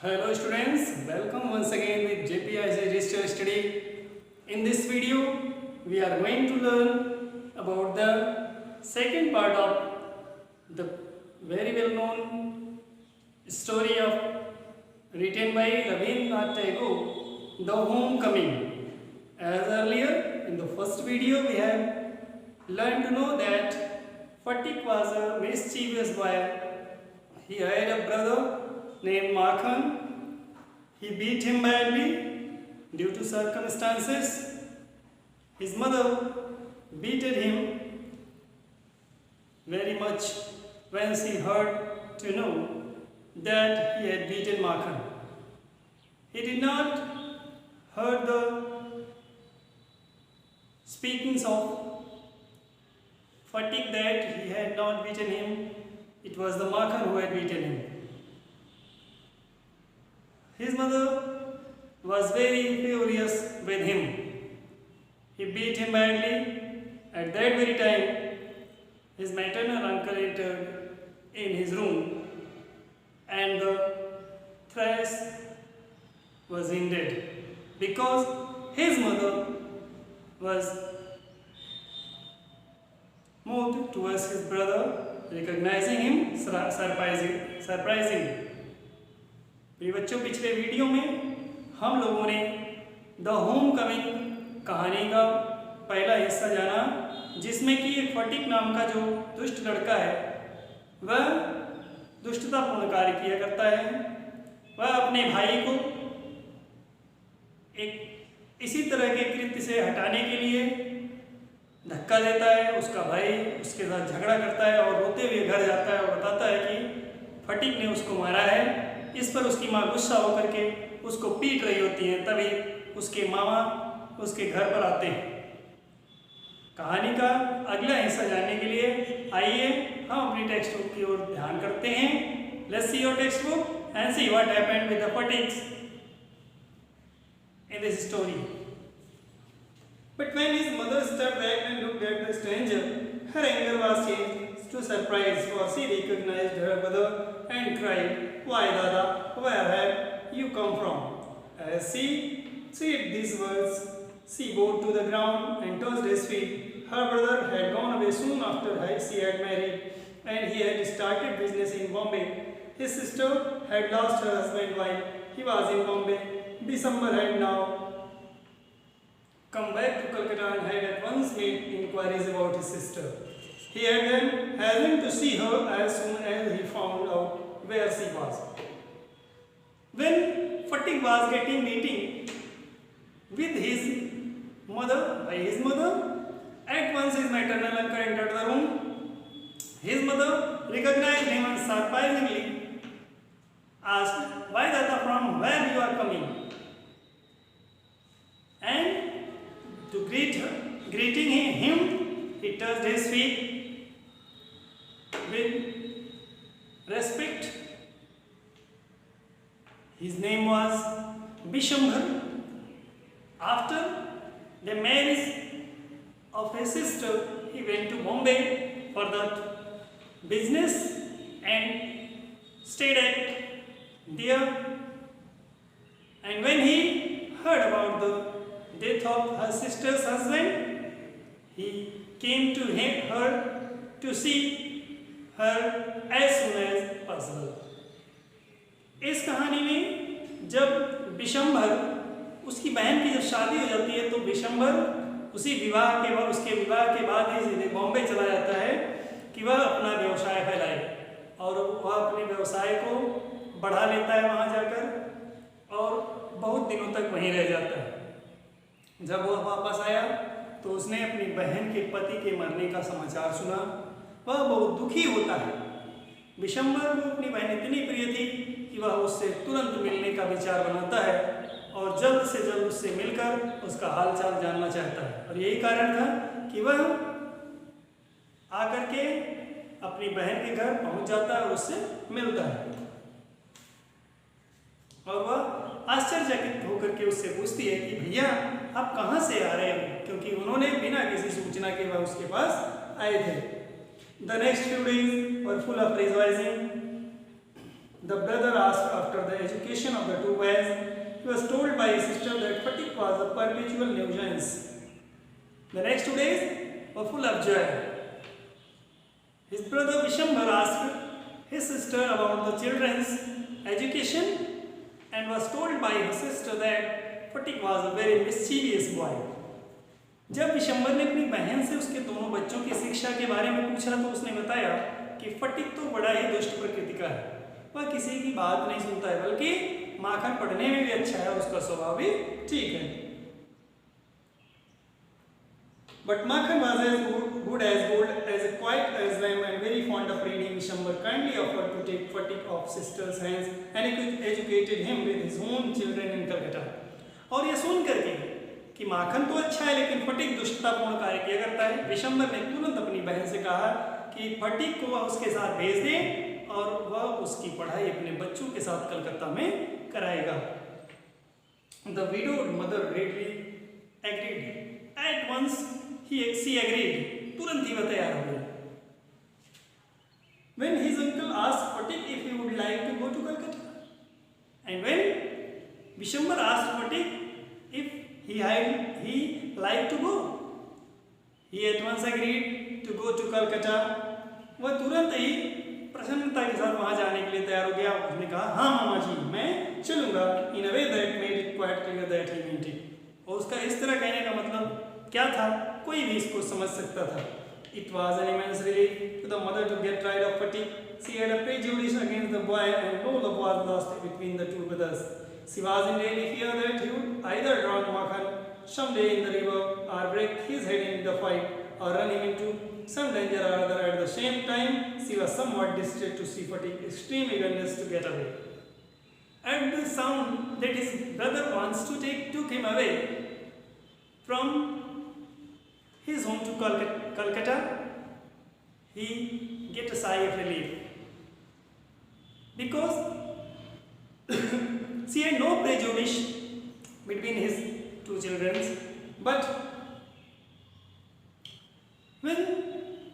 Hello students, welcome once again with JPIC Register Study. In this video, we are going to learn about the second part of the very well known story of written by Rabindranath Tagore, The Homecoming. As earlier in the first video, we have learned to know that Fatik was a mischievous boy. He had a brother named Makhan. He beat him badly due to circumstances. His mother beated him very much when she heard to know that he had beaten Makhan. He did not heard the speakings of Fatik that he had not beaten him. It was the Makhan who had beaten him. His mother was very furious with him. He beat him badly. At that very time, his maternal uncle entered in his room and the thrash was ended because his mother was moved towards his brother, recognizing him, surprising. प्रिय बच्चों, पिछले video में हम लोगों ने the home coming कहानी का पहला हिस्सा जाना, जिसमें कि एक फटिक नाम का जो दुष्ट लड़का है वह दुष्टतापूर्ण कार्य किया करता है। वह अपने भाई को एक इसी तरह के कृत्य से हटाने के लिए धक्का देता है। उसका भाई उसके साथ झगड़ा करता है और रोते हुए घर जाता है और बताता है कि फटिक ने उसको मारा है। इस पर उसकी माँ गुस्सा होकर के उसको पीट रही होती है। तभी उसके मामा उसके घर पर आते हैं। कहानी का अगला हिस्सा जानने के लिए आइए हम अपनी टेक्स्ट बुक की ओर ध्यान करते हैं। Let's see your textbook and see what happened with the फटिक्स in this story. But when his mother stepped back and looked at the stranger, her anger was changed to surprise, for she recognized her brother and cried, "Why, Dada, where have you come from?" As she said these words, she bowed to the ground and touched his feet. Her brother had gone away soon after she had married, and he had started business in Bombay. His sister had lost her husband while he was in Bombay. Bishambar had now come back to Calcutta and had at once made inquiries about his sister. He had then hastened to see her as soon as he found out where she was. When Fatik was getting meeting with his mother, at once his maternal uncle entered the room. His mother recognized him and surprisingly asked, "Why, Dada, from where you are coming?" And to greeting him, he touched his feet with respect. His name was Bishambar. After the marriage of his sister, he went to Bombay for the business and stayed there. And when he heard about the death of her sister's husband, he came to her to see her as soon as possible. इस कहानी में जब बिशंबर उसकी बहन की जब शादी हो जाती है तो बिशंबर उसके विवाह के बाद ही सीधे बॉम्बे चला जाता है कि वह अपना व्यवसाय फैलाए, और वह अपने व्यवसाय को बढ़ा लेता है वहाँ जाकर और बहुत दिनों तक वहीं रह जाता है। जब वह वापस आया तो उसने अपनी बहन के पति के मरने का समाचार सुना। वह बहुत दुखी होता है। बिशंबर को अपनी बहन इतनी प्रिय थी कि वह उससे तुरंत मिलने का विचार बनाता है और जल्द से जल्द उससे मिलकर उसका हालचाल जानना चाहता है। और यही कारण था कि वह आकर के अपनी बहन के घर पहुंच जाता है और उससे मिलता है। और वह आश्चर्यचकित होकर के उससे पूछती है कि भैया आप कहाँ से आ रहे हो, क्योंकि उन्होंने बिना किसी सूचना के वह उसके पास आए थे। The next few days were full of rejoicing. the brother asked after the education of the two boys. He was told by his sister that fatigue was a perpetual nuisance. The next 2 days were full of joy. His brother Vishambhar asked his sister about the children's education and was told by his sister that fatigue was a very mischievous boy. जब विशंबर ने अपनी बहन से उसके दोनों बच्चों की शिक्षा के बारे में पूछा तो उसने बताया कि फटिक तो बड़ा ही दुष्ट प्रकृति का है, वह किसी की बात नहीं सुनता है, बल्कि माखन पढ़ने में भी अच्छा है, उसका स्वभाव भी ठीक है. But Makhan was as good as gold, as quiet as lamb, and very fond of reading. Vishambhar kindly offered to take Fatik off sister's hands, and he educated him with his own children in Calcutta. और ये सुन करके कि माखन तो अच्छा है लेकिन फटिक दुष्टतापूर्ण कार्य किया करता है, विशंबर ने तुरंत अपनी बहन से कहा कि फटिक को वह उसके साथ भेज दे और वह उसकी पढ़ाई अपने बच्चों के साथ कलकत्ता में कराएगा. The widowed mother readily agreed. At once she agreed. तुरंत ही वह तैयार हो गई. When his uncle asked Fatik if he would like to go to Calcutta, and when Vishambhar asked Fatik if he liked to go, he at once agreed to go to Calcutta. वह तुरंत ही प्रसन्नता के साथ वहां जाने के लिए तैयार हो गया. उसने कहा हाँ मामा जी मैं चलूंगा. In a way that made it quite clear that he meant it. और उसका इस तरह कहने का मतलब क्या था, कोई भी इसको समझ सकता था. It was an immense relief to the mother to get rid of fatigue. She had a prejudice against the boy and no love was lost between the two brothers. She was in daily fear that he would either drown Makhan someday in the river or break his head in the fight or run him into some danger or other. At the same time, she was somewhat distressed to see Fatik's extreme eagerness to get away. At the sound that his brother wants to took him away from his home to Calcutta, he get a sigh of relief. Because she had no prejudice between his two children, but when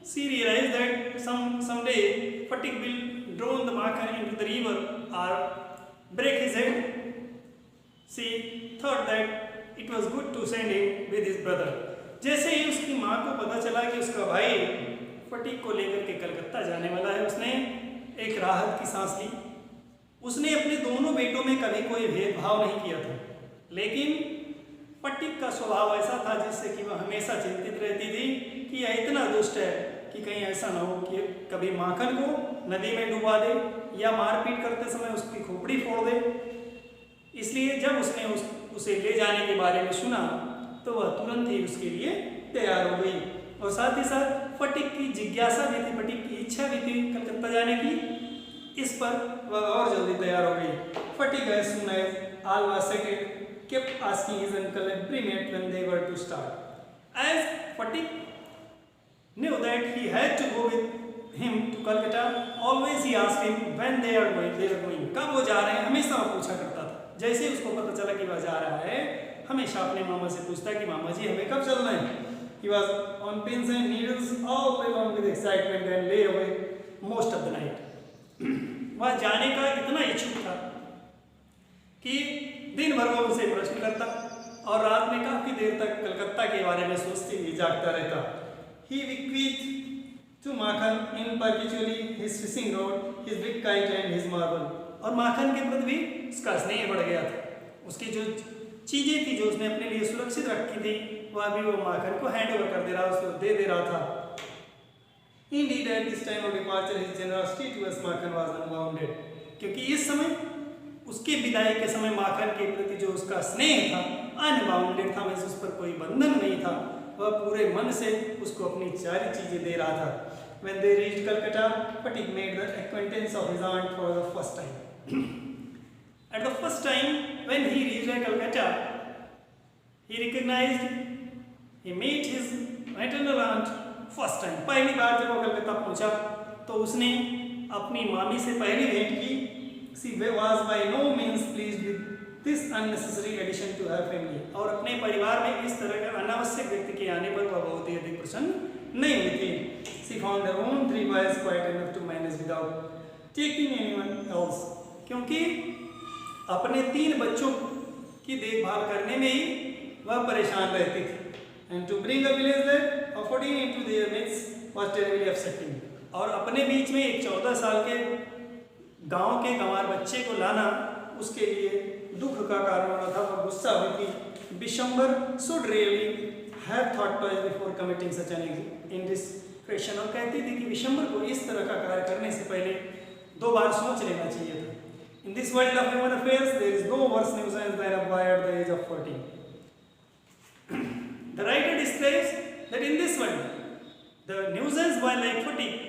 she realized that someday Fatik will drown the Makhan into the river or break his head, she thought that it was good to send him with his brother. जैसे ही उसकी माँ को पता चला कि उसका भाई फटिक को लेकर के कलकत्ता जाने वाला है, उसने एक राहत की सांस ली. उसने अपने दोनों बेटों में कभी कोई भेदभाव नहीं किया था, लेकिन फटिक का स्वभाव ऐसा था जिससे कि वह हमेशा चिंतित रहती थी कि यह इतना दुष्ट है कि कहीं ऐसा ना हो कि कभी माखन को नदी में डुबा दे या मारपीट करते समय उसकी खोपड़ी फोड़ दे. इसलिए जब उसने उसे ले जाने के बारे में सुना तो वह तुरंत ही उसके लिए तैयार हो गई. और साथ ही साथ फटिक की जिज्ञासा भी थी, फटिक की इच्छा भी थी कलकत्ता जाने की. इस पर वह और जल्दी तैयार हो गई. फटिक as soon as all was settled kept asking his uncle every minute when they were to start. As Fatik knew that he had to go with him to Calcutta, always he asked him when they are going. कब वो जा रहे हैं हमेशा वो पूछा करता था. जैसे ही उसको पता चला कि वह जा रहा है, हमेशा अपने मामा से पूछता कि मामा जी हमें कब चलना है. He was on pins and needles all along with excitement and lay awake most of the night. वह जाने का इतना इच्छुक था कि दिन भर वह उनसे प्रश्न करता और रात में काफी देर तक कलकत्ता के बारे में सोचते हुए जागता रहता. He bequeathed to Makhan in perpetually his fishing rod, his big kite and his marble. और माखन के प्रति भी उसका स्नेह बढ़ गया था. उसकी जो चीजें थी जो उसने अपने लिए सुरक्षित रखी थी वह भी वो माखन को हैंड ओवर कर दे रहा, उसको दे रहा था. Indeed, at this time of departure, his generosity towards Makhan was unbounded. क्योंकि इस समय उसके विदाई के समय माखन के प्रति जो उसका स्नेह था अनबाउंडेड था, में उस पर कोई बंधन नहीं था. वह पूरे मन से उसको अपनी सारी चीजें दे रहा था. When they reached Calcutta, Fatik made the acquaintance of his aunt for the first time. At the first time when he reached Calcutta, he met his maternal aunt first time. पहली बार जब वो कलकत्ता पहुंचा तो उसने अपनी मामी से पहली भेंट की. She was by no means pleased with this unnecessary addition to her family. और अपने परिवार में इस तरह का अनावश्यक व्यक्ति के आने पर वह बहुत ही अधिक प्रसन्न नहीं हुई थी. She found her own 3 boys quite enough to manage without taking anyone else. क्योंकि अपने 3 बच्चों की देखभाल करने में ही वह परेशान रहती थी। And to bring a village lad of 14 into their midst was terribly upsetting, और अपने बीच में एक 14 साल के गांव के गंवार बच्चे को लाना उसके लिए दुख का कारण होना था। वह गुस्सा हुई थी। Vishambar should really have thought twice before committing such an indiscretion, और कहती थी कि विशंबर को इस तरह का कार्य करने से पहले 2 बार सोच लेना चाहिए था। In this world of human affairs, there is no worse nuisance than a boy at the age of 14. The writer describes that in this world, the nuisance boy like fatigue,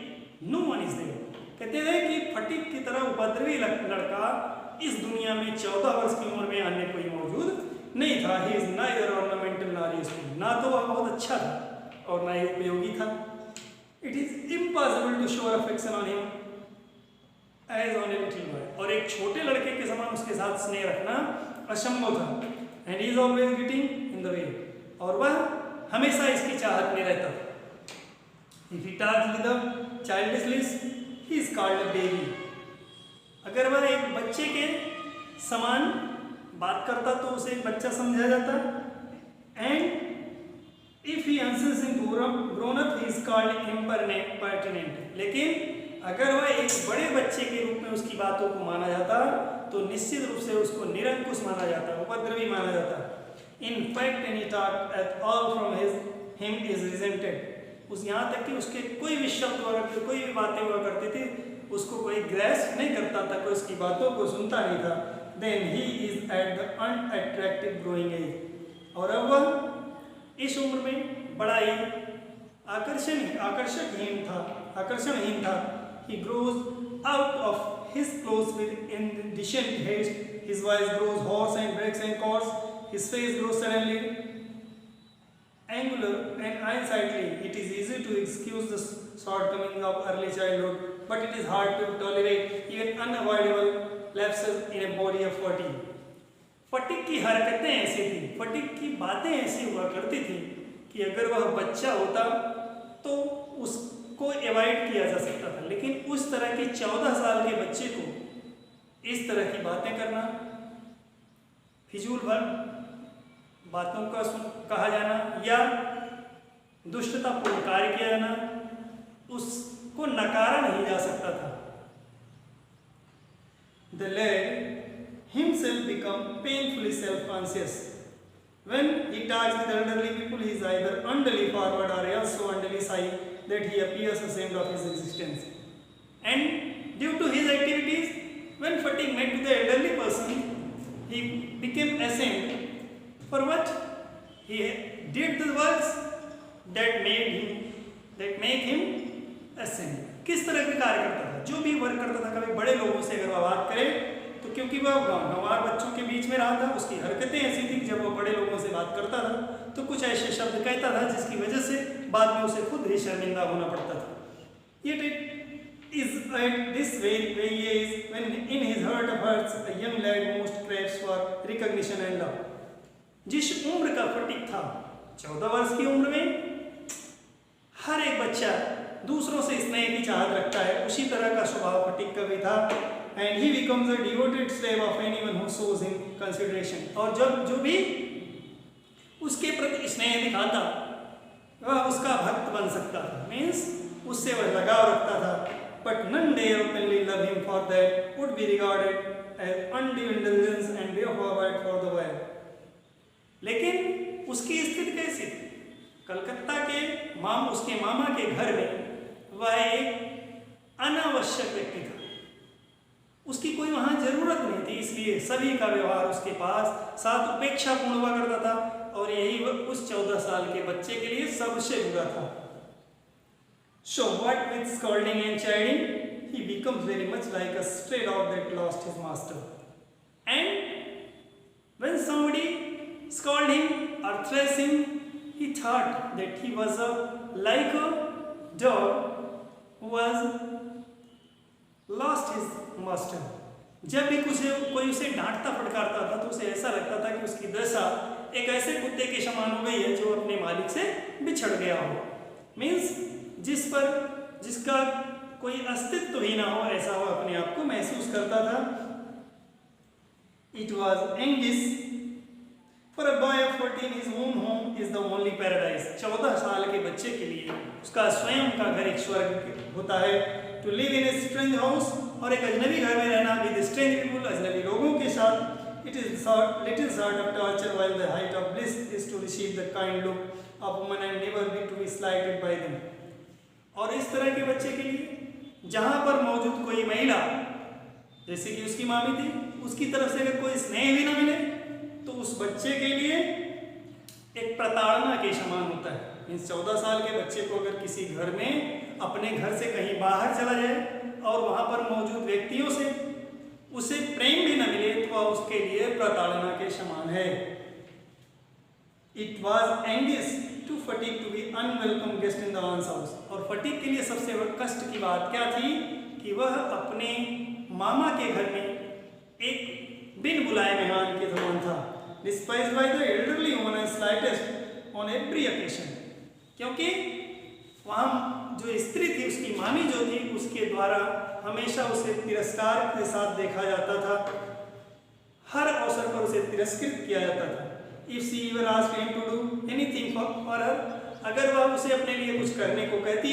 no one is there. कहते हैं कि fatigue की तरह उपद्रवी लड़का इस दुनिया में 14 वर्ष की उम्र में अन्य कोई मौजूद नहीं था। He is neither ornamental nor useful. ना तो वह बहुत अच्छा था और ना ही उपयोगी था। It is impossible to show affection on him as on a little boy. और एक छोटे लड़के के समान उसके साथ स्नेह रखना असंभव था। And he is always getting in the way. और वह हमेशा इसकी चाहत में रहता था। If he talks with a childish lips, he is called a baby. अगर वह एक बच्चे के समान बात करता तो उसे एक बच्चा समझा जाता। And if he answers in grown up, he is called impertinent. लेकिन अगर वह एक बड़े बच्चे के रूप में उसकी बातों को माना जाता तो निश्चित रूप से उसको निरंकुश माना जाता, उपद्रवी माना जाता। In fact, any talk at all from him is resented. उस यहाँ तक कि उसके कोई भी शब्द हुआ करते, कोई भी बातें हुआ करती थी, उसको कोई ग्रेस नहीं करता था, कोई उसकी बातों को सुनता नहीं था। Then he is at the unattractive growing age. और अब वह इस उम्र में बड़ा ही आकर्षणहीन था। He grows out of his clothes with indecent haste. His voice grows hoarse and breaks and coarse. His face grows suddenly angular and unsightly. It is easy to excuse the shortcomings of early childhood, but it is hard to tolerate even unavoidable lapses in a body of 40. Fatigue की हरकतें ऐसी थी, fatigue की बातें ऐसी हुआ करती थी कि अगर वह बच्चा होता तो उसको एवॉइड किया जा सकता था, लेकिन उस तरह के 14 साल के बच्चे को इस तरह की बातें करना, फिजूल भर बातों का कहा जाना या दुष्टतापूर्ण कार्य किया जाना, उसको नकारा नहीं जा सकता था। The lad himself become painfully self-conscious. When he talks with elderly people, he is either unduly forward or else so unduly shy that he appears ashamed of his existence. And due to his activities, when fatigue met with the elderly person, he became ashamed for what he did the works that make him ashamed. किस तरह के कार्य करता था, जो भी work करता था, कभी बड़े लोगों से अगर वह बात करे तो क्योंकि वह गंवार बच्चों के बीच में रहा था, उसकी हरकतें ऐसी थी कि जब वह बड़े लोगों से बात करता था तो कुछ ऐसे शब्द कहता था जिसकी वजह से बाद में उसे खुद ही शर्मिंदा होना पड़ता था। Yet it is at this very age when in his heart of hearts a young lad most craves for recognition and love. जिस उम्र का फटीक था, 14 वर्ष की उम्र में हर एक बच्चा दूसरों से स्नेह की चाहत रखता है, उसी तरह का स्वभाव फटीक का भी था। And he becomes a devoted slave of anyone who shows him consideration. और जब जो भी उसके प्रति स्नेह दिखाता वह उसका भक्त बन सकता था, मीन्स उससे वह लगाव रखता था। But none dare openly love him, for that would be regarded as undue indulgence and therefore bad for the boy. लेकिन उसकी स्थिति कैसी थी? कलकत्ता के उसके मामा के घर में वह एक अनावश्यक व्यक्ति था, उसकी कोई वहाँ जरूरत नहीं थी, इसलिए सभी का व्यवहार उसके पास साथ उपेक्षापूर्ण हुआ करता था और यही उस 14 साल के बच्चे के लिए सबसे बुरा था। So what with scolding and chiding, he becomes very much like a stray dog that lost his master. And when somebody scolded him or thrashed him, he thought that he was like a dog who was lost his master. जब भी कोई उसे डांटता फटकारता था तो उसे ऐसा लगता था कि उसकी दशा एक ऐसे कुत्ते के समान हो गई है जो अपने मालिक से बिछड़ गया हो, मीन्स जिसका कोई अस्तित्व ही ना हो, ऐसा वह अपने आप को महसूस करता था। It was anguish. For a boy of 14, his own home is the only paradise. 14 साल के बच्चे के लिए उसका स्वयं का घर एक स्वर्ग होता है. To live in a strange house, और एक अजनबी घर में रहना with strange people, अजनबी लोगों के साथ. It is little sort of torture, while the height of bliss is to receive the kind look of woman and never be to be slighted by them. और इस तरह के बच्चे के लिए जहाँ पर मौजूद कोई महिला जैसे कि उसकी मामी थी, उसकी तरफ से अगर कोई स्नेह भी ना मिले तो उस बच्चे के लिए एक प्रताड़ना के समान होता है. इन 14 साल के बच्चे को अगर किसी घर में अपने घर से कहीं बाहर चला जाए और वहाँ पर मौजूद व्यक्तियों से उसे प्रेम भी न मिले तो वह उसके लिए प्रताड़ना के समान है. It was anguish to fatigue to be unwelcome guest in the aunt's house. और फटीग के लिए सबसे कष्ट की बात क्या थी कि वह अपने मामा के घर में एक बिन बुलाए मेहमान के समान था. Despised by the elderly woman and slightest on every occasion. क्योंकि वहाँ जो स्त्री थी उसकी मामी जो थी उसके द्वारा हमेशा उसे तिरस्कार के साथ देखा जाता था. हर अवसर पर उसे तिरस्कृत किया जाता था. If she ever asked him to do anything for her, अगर वह उसे अपने लिए कुछ करने को कहती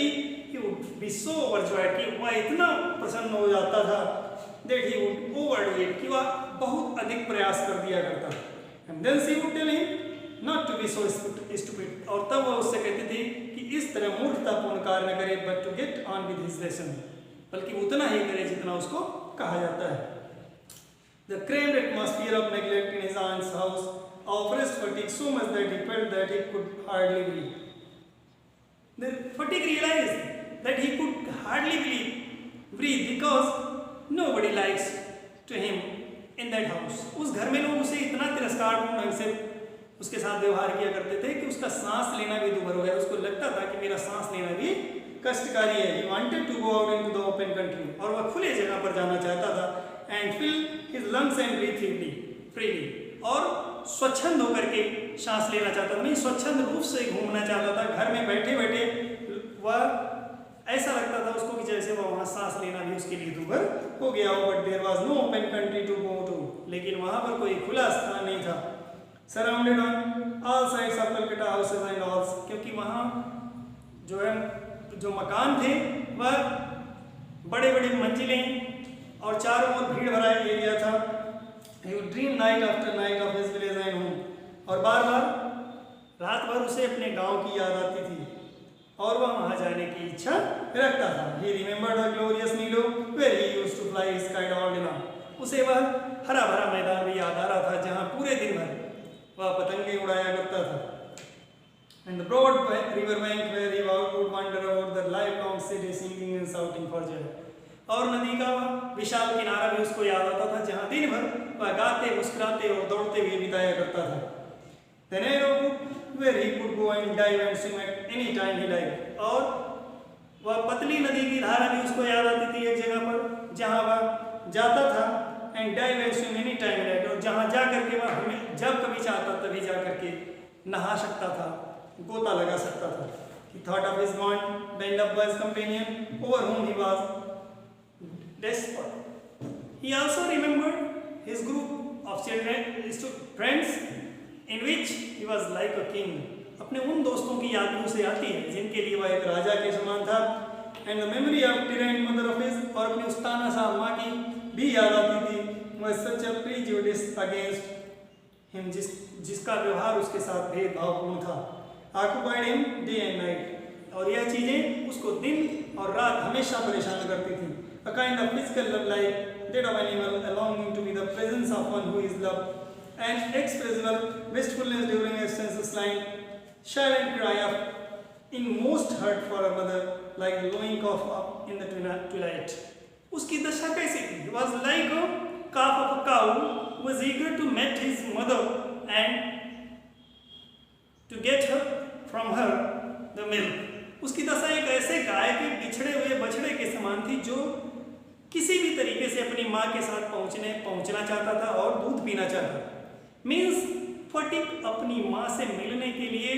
he would be so overjoyed कि वह इतना प्रसन्न हो जाता था that he would overdo it कि वह बहुत अधिक प्रयास कर दिया करता था. And then she would tell him not to be so stupid. और तब वह उससे कहती थी कि इस तरह मूर्खतापूर्ण कार्य न करे but to get on with his lesson. बल्कि उतना ही करे जितना उसको कहा जाता है. The cramped atmosphere of neglect in his aunt's house oppressed fatigue so much that he felt that he could hardly breathe. The fatigue realized that he could hardly breathe because nobody likes to him in that house. उस घर में लोग उसे इतना तिरस्कारपूर्ण ढंग से उसके साथ व्यवहार किया करते थे कि उसका सांस लेना भी दुभर हो गया. उसको लगता था कि मेरा सांस लेना भी कष्टकारी है. He wanted to go out into the open country. और वह खुले जगह पर जाना चाहता था and fill his lungs and breathe freely. और स्वच्छंद होकर के सांस लेना चाहता था. नहीं, स्वच्छंद रूप से घूमना चाहता था. घर में बैठे बैठे वह ऐसा लगता था उसको कि जैसे वह वहाँ सांस लेना भी उसके लिए दुभर हो गया हो. But there was no open country to go to. लेकिन वहाँ पर कोई खुला स्थान नहीं था. Surrounded on all sides of Calcutta houses and halls. क्योंकि वहाँ जो है जो मकान थे वह बड़े बड़े मंजिलें और चारों ओर भीड़ भरा एरिया था. He would dream night after night of his village and home. और बार बार रात भर उसे अपने गांव की याद आती थी और वह वहाँ जाने की इच्छा रखता था. He remembered the glorious meadow where he used to fly his kite all day long. उसे वह हरा भरा मैदान भी याद आ रहा था जहाँ पूरे दिन भर वह पतंगे उड़ाया करता था. And the broad river bank where he would wander over the livelong city singing and shouting for joy. और नदी का विशाल किनारा भी उसको याद आता था जहाँ दिन भर वह गाते मुस्कुराते और दौड़ते हुए बिताया करता था. The narrow brook where he could go and dive and swim at any time he liked. और वह पतली नदी की धारा भी उसको याद आती थी एक जगह पर जहाँ वह जाता था and dive and swim any time he liked. और जहाँ जा करके वह हमें जब कभी चाहता तभी जा करके नहा सकता था, गोता लगा सकता था. He thought of his bond bound up by his companion over whom he was desperate. He also remembered his group of children, friends, in which he was like a king. अपने उन दोस्तों की याद भी उसे आती है जिनके लिए वह एक राजा के समान था. And the memory of tyrant mother of his, और अपनी उस तानाशाह माँ की भी याद आती थी. वह such a prejudice against him, जिसका व्यवहार उसके साथ भेदभावपूर्ण था. Occupied him day and night. और यह चीजें उसको दिन और रात हमेशा परेशान करती थी. A kind of physical love like that of animal, a longing to be the presence of one who is loved, and expressible wistfulness during a senseless line, silent cry of inmost hurt for a mother, like lowing cough in the twilight. उसकी दशा कैसी थी? He was like a calf of a cow who was eager to meet his mother and to get her from her the milk. उसकी दशा एक ऐसे गाय के बिछड़े हुए बछड़े के समान थी जो किसी भी तरीके से अपनी माँ के साथ पहुँचना चाहता था और दूध पीना चाहता था. मीन्स फटिक अपनी माँ से मिलने के लिए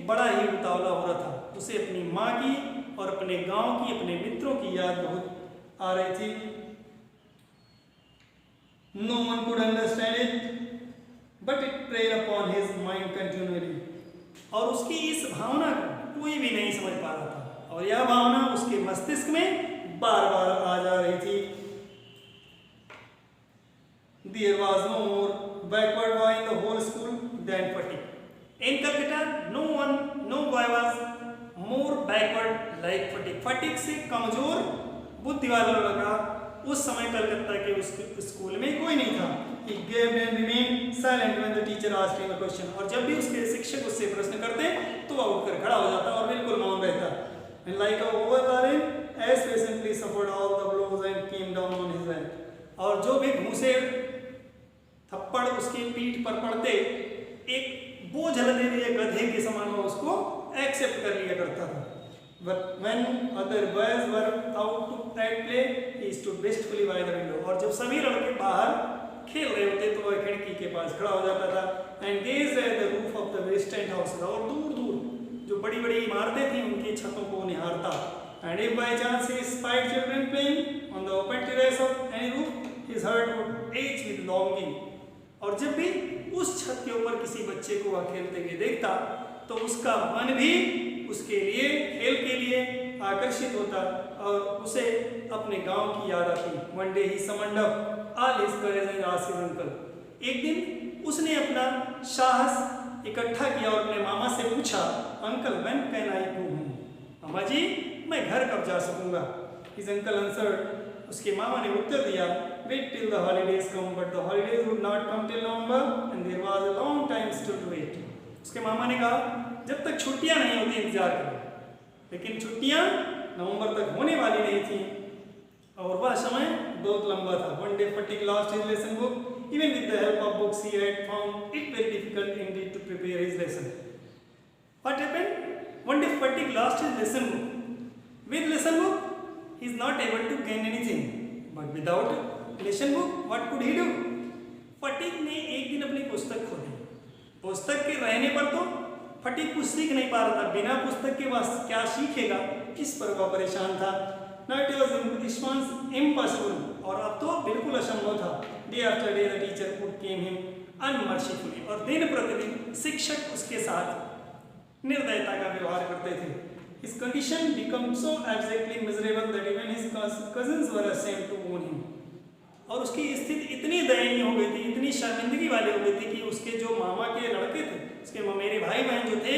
बड़ा ही उतावला हो रहा था. उसे अपनी माँ की और अपने गांव की, अपने मित्रों की याद बहुत आ रही थी. No one could understand it, but it preyed upon his mind continually. और उसकी इस भावना को कोई भी नहीं समझ पा रहा था, और यह भावना उसके मस्तिष्क में बार बार आ जा रही थी. There was no more backward boy in the whole school than Fatick. In Calcutta, no boy was more backward like Fatick. Fatick से कमजोर बुद्धि वाला लड़का उस समय कलकत्ता के उस स्कूल में कोई नहीं था. He gave and remained silent when the teacher asked him a question. और जब भी उसके शिक्षक उससे प्रश्न करते तो वह उठकर खड़ा हो जाता और बिल्कुल मौन रहता. And like a overbearing, as patiently suffered all the blows and came down on his head. और जो भी घूंसे थप्पड़ उसकी पीठ पर पड़ते, एक बोझ लदे हुए गधे के समान वो उसको एक्सेप्ट कर लिया करता था. But when other boys were out to play, he stood wistfully by the window. और जब सभी लड़के बाहर खेल रहे होते तो वह खिड़की के पास खड़ा हो जाता था. And gazed at the roof of the distant houses. और दूर दूर जो बड़ी बड़ी इमारतें थी उनकी छतों को निहारता. And if by chance he spied children playing on the open terrace of any roof, his heart would ache with longing. और जब भी उस छत के ऊपर किसी बच्चे को वह खेलते हुए देखता तो उसका मन भी उसके लिए, खेल के लिए आकर्षित होता और उसे अपने गांव की याद आती. One day he summoned up all his courage and asked his uncle. एक दिन उसने अपना साहस इकट्ठा किया और अपने मामा से पूछा, uncle when can I go home? मामा जी मैं घर कब जा सकूंगा? His uncle answered. उसके मामा ने उत्तर दिया, wait till the holidays come, but the holidays would not come till November and there was a long time still to wait. उसके मामा ने कहा जब तक छुट्टियां नहीं होती इंतजार करो. लेकिन छुट्टियां नवंबर तक होने वाली नहीं थी और वह समय बहुत लंबा था. One day Fatick lost his lesson book. Even with the help of books he had found it very difficult indeed to prepare his lesson. What happened? One day Fatick lost his lesson book. With lesson book he is not able to gain anything, but without lesson book what could he do? Fatick ने एक दिन अपनी पुस्तक खो दी. पुस्तक के रहने पर तो Fatick कुछ सीख नहीं पा रहा था. बिना पुस्तक के वह क्या सीखेगा, इस पर वह परेशान था. Now it was impossible, और अब तो बिल्कुल असंभव था. Day after day the teacher would came him unmercifully. और दिन प्रतिदिन शिक्षक उसके साथ निर्दयता का व्यवहार करते थे. His condition became so abjectly miserable that even his cousins were ashamed to own him. और उसकी स्थिति इतनी दयनीय हो गई थी, इतनी शर्मिंदगी वाली हो गई थी कि उसके जो मामा के लड़के थे, उसके मेरे भाई बहन जो थे,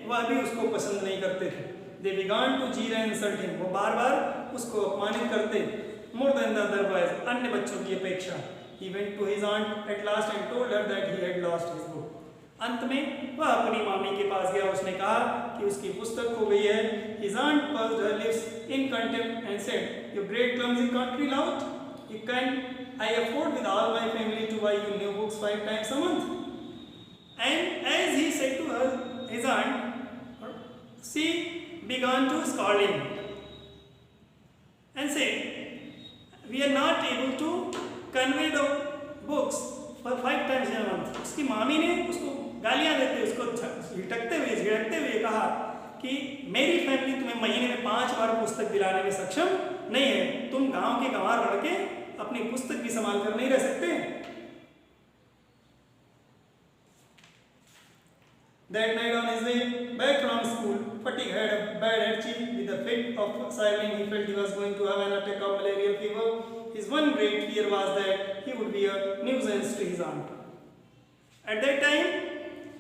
वह भी उसको पसंद नहीं करते थे. They began to jeer and insult him. वो बार बार उसको अपमानित करते. More than the other boys, अन्य बच्चों की अपेक्षा. He went to his aunt at last and told her that he had lost his book. अंत में वह अपनी मामी के पास गया. उसने कहा कि उसकी पुस्तक खो गई है. His aunt pursed her lips in contempt and said, "You great clumsy country lout! You can't I afford with all my family to buy you new books 5 times a month?" And as he said to her, his aunt, she began to scold him and said, "We are not able to convey the books for 5 times a month." उसकी मामी ने उसको गालियां देते, उसको झिटकते हुए कहा कि मेरी फैमिली तुम्हें महीने में 5 बार पुस्तक दिलाने में सक्षम नहीं है. तुम गांव के गंवार लड़के अपनी पुस्तक भी संभाल कर नहीं रह सकते. That night on his way back from school, Fatick had a bad headache. With a fit of sighing, he felt he was going to have an attack of malarial fever. His one great fear was that he would be a nuisance to his aunt. At that time,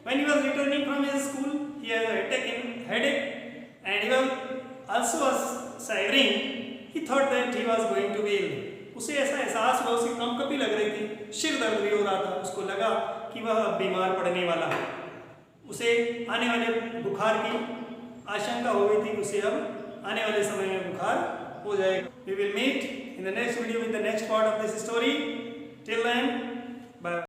when he was returning from his school, he had a headache and he was shivering. He thought that he was going to be ill. उसे ऐसा एहसास हुआ, उसकी कंपकपी लग रही थी, सिर दर्द भी हो रहा था. उसको लगा कि वह बीमार पड़ने वाला है. उसे आने वाले बुखार की आशंका हो गई थी कि उसे अब आने वाले समय में बुखार हो जाएगा. We will meet in the next video with the next part of this story. Till then,